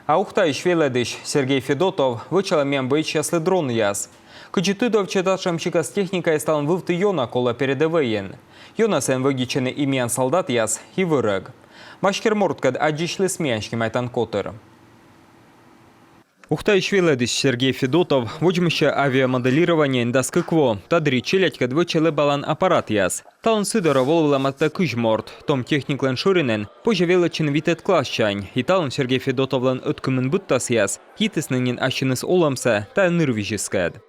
А ухтай швеледыш Сергей Федотов вычела мен быть счастлив дрон яс. Кочетыдов читашам чикас техника стал вывты йона кола передовыен. Йона сен вогичены имян солдат яс и вырыг. Машкер морткад аджишлы смяншки майтан котыр. Ухтай швеледыш Сергей Федотов вочмище авиамоделирование индаскыкво. Тадри челядькад вычелы балан аппарат яс. Талон сыдора волвала матта кыжморт. Том техниклен шуринен позже велочин витет класчань. И талон Сергей Федотовлен ыткумен буттас яс. Хитыснынин ащиныс оламса та нырвижискад.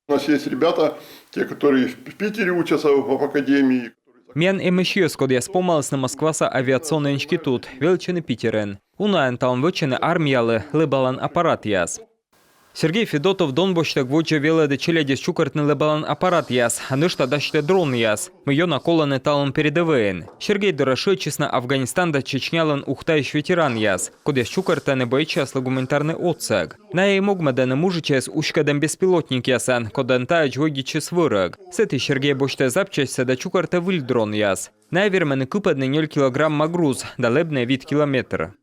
У нас есть ребята, те, которые в Питере учатся в академии. Мен эмэшьёс, код я спомалась на Москваса авиационный институт, величины Питерен. Унаен талон вычены армиялы, лыбалан аппарат яс. Сергей Федотов донбоштаг воче веледы челядис чукартны лыбалан аппарат яс, а нышта даште дрон яс. Мы ёна коланы талон передовыен. Сергей дорошой честно Афганистанда чечнялан ухтающ ветеран яс, код я чукартаны бойчас гуманитарный отсег. На ей могмаданы мужичес ушкадам беспилотник ясан, коден таич вогичес вырыг. С этой Сергей боште запчасся да чукарта выль дрон яс. Найвермены купадны 0 килограмма груз, да лебне вид километр.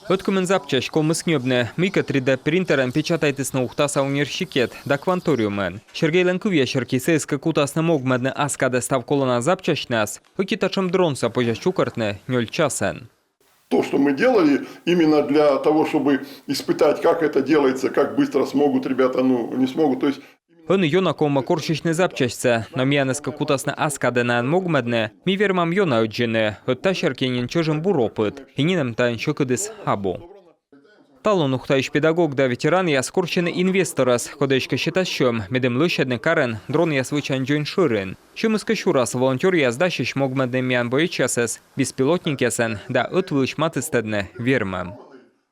Откумен запчасть колмыскнёбне, мика 3D принтером печатайтесь на ухтаса университет, да кванториумен. Сергей Ленкувья шеркисейска кутасна могмедне аскаде став колона запчасть нас, окитачем дронса позящукартне 0 часен. То, что мы делали, именно для того, чтобы испытать, как это делается, как быстро смогут ребята, не смогут. То есть Он йона кома корчичне запчастьца, но мианеска кутасна аскадена могмедне, ми вермам йона отжене, отта шеркенин чожем буропыт, и нинам тайн шокыдыс хабу. Талон ухтающ педагог да ветеран я скорчены инвесторас, ходечка считащем, медем лыщадне карен, дрон я свычан джойн ширен. Чем искащурас волонтер я сдащищ могмедне миан боечасес, беспилотник ясен, да отвылыч матыстедне вермам.